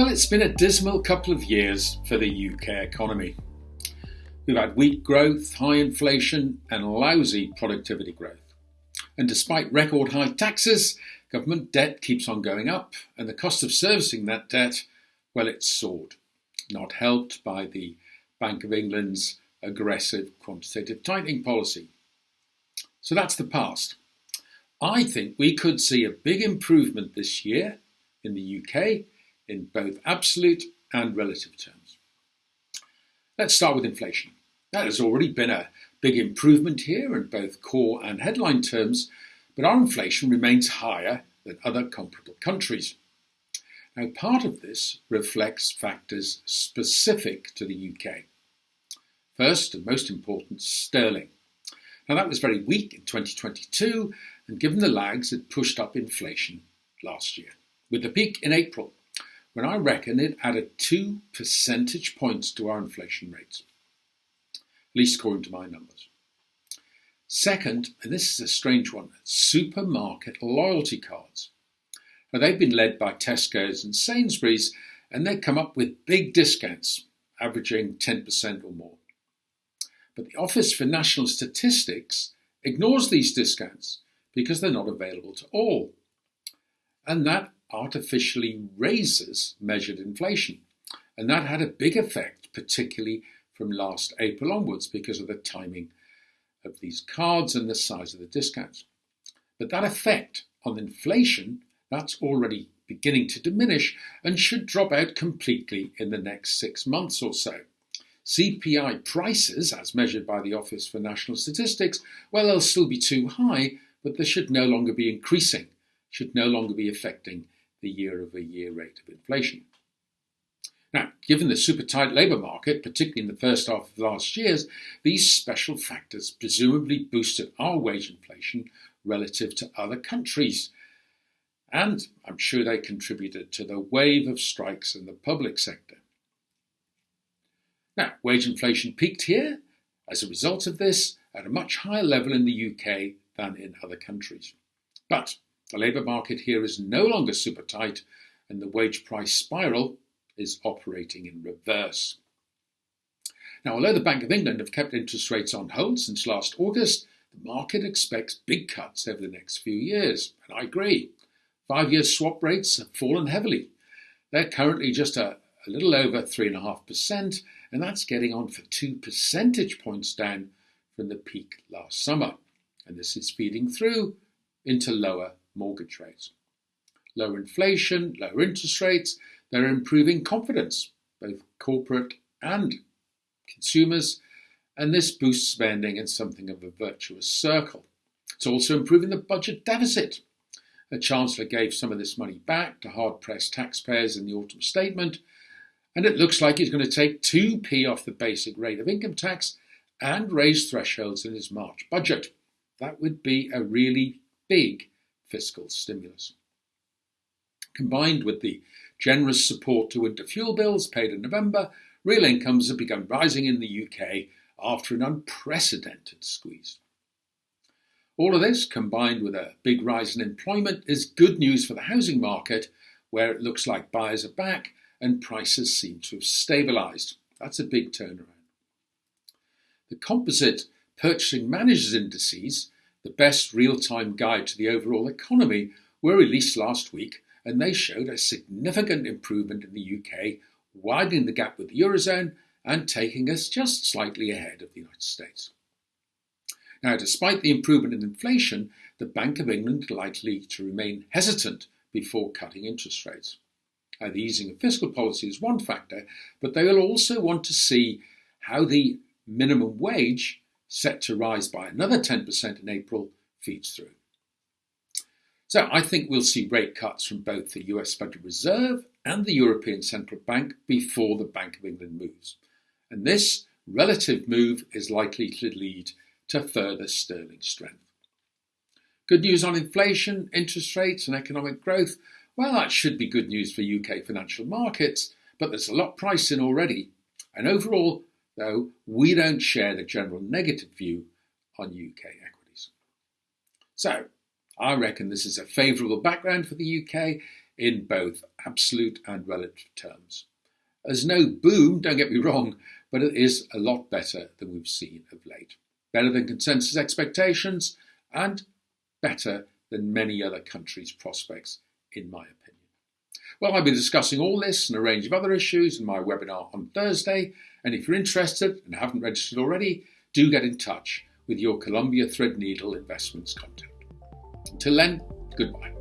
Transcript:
Well, it's been a dismal couple of years for the UK economy. We've had weak growth, high inflation, and lousy productivity growth. And despite record high taxes, government debt keeps on going up, and the cost of servicing that debt, well, it's soared, not helped by the Bank of England's aggressive quantitative tightening policy. So that's the past. I think we could see a big improvement this year in the UK in both absolute and relative terms. Let's start with inflation. That has already been a big improvement here in both core and headline terms, but our inflation remains higher than other comparable countries. Now, part of this reflects factors specific to the UK. First, and most important, sterling. Now, that was very weak in 2022, and given the lags, it pushed up inflation last year, with the peak in April, when I reckon it added 2 percentage points to our inflation rates, at least according to my numbers. Second, and this is a strange one, supermarket loyalty cards. Now, they've been led by Tesco's and Sainsbury's, and they come up with big discounts, averaging 10% or more. But the Office for National Statistics ignores these discounts because they're not available to all. And that artificially raises measured inflation. And that had a big effect, particularly from last April onwards, because of the timing of these cards and the size of the discounts. But that effect on inflation, that's already beginning to diminish and should drop out completely in the next 6 months or so. CPI prices, as measured by the Office for National Statistics, well, they'll still be too high, but they should no longer be increasing, should no longer be affecting the year-over-year rate of inflation. Now, given the super tight labour market, particularly in the first half of last year, these special factors presumably boosted our wage inflation relative to other countries. And I'm sure they contributed to the wave of strikes in the public sector. Now, wage inflation peaked here as a result of this at a much higher level in the UK than in other countries. But the labour market here is no longer super tight, and the wage price spiral is operating in reverse. Now, although the Bank of England have kept interest rates on hold since last August, the market expects big cuts over the next few years, and I agree. 5-year swap rates have fallen heavily. They're currently just a little over 3.5%, and that's getting on for 2 percentage points down from the peak last summer. And this is feeding through into lower mortgage rates. Lower inflation, lower interest rates, they're improving confidence, both corporate and consumers, and this boosts spending in something of a virtuous circle. It's also improving the budget deficit. The Chancellor gave some of this money back to hard-pressed taxpayers in the autumn statement, and it looks like he's going to take 2p off the basic rate of income tax and raise thresholds in his March budget. That would be a really big fiscal stimulus. Combined with the generous support to winter fuel bills paid in November, real incomes have begun rising in the UK after an unprecedented squeeze. All of this, combined with a big rise in employment, is good news for the housing market, where it looks like buyers are back and prices seem to have stabilised. That's a big turnaround. The composite Purchasing Managers Indices, the best real-time guide to the overall economy, were released last week, and they showed a significant improvement in the UK, widening the gap with the Eurozone and taking us just slightly ahead of the United States. Now, despite the improvement in inflation, the Bank of England is likely to remain hesitant before cutting interest rates. Now, the easing of fiscal policy is one factor, but they will also want to see how the minimum wage, set to rise by another 10% in April, feeds through. So I think we'll see rate cuts from both the US Federal Reserve and the European Central Bank before the Bank of England moves. And this relative move is likely to lead to further sterling strength. Good news on inflation, interest rates and economic growth. Well, that should be good news for UK financial markets, but there's a lot priced in already. And overall, though, we don't share the general negative view on UK equities. So, I reckon this is a favourable background for the UK. in both absolute and relative terms. There's no boom, don't get me wrong, but it is a lot better than we've seen of late. Better than consensus expectations and better than many other countries' prospects, in my opinion. Well, I'll be discussing all this and a range of other issues in my webinar on Thursday, and if you're interested and haven't registered already, do get in touch with your Columbia Threadneedle Investments contact. Until then, goodbye.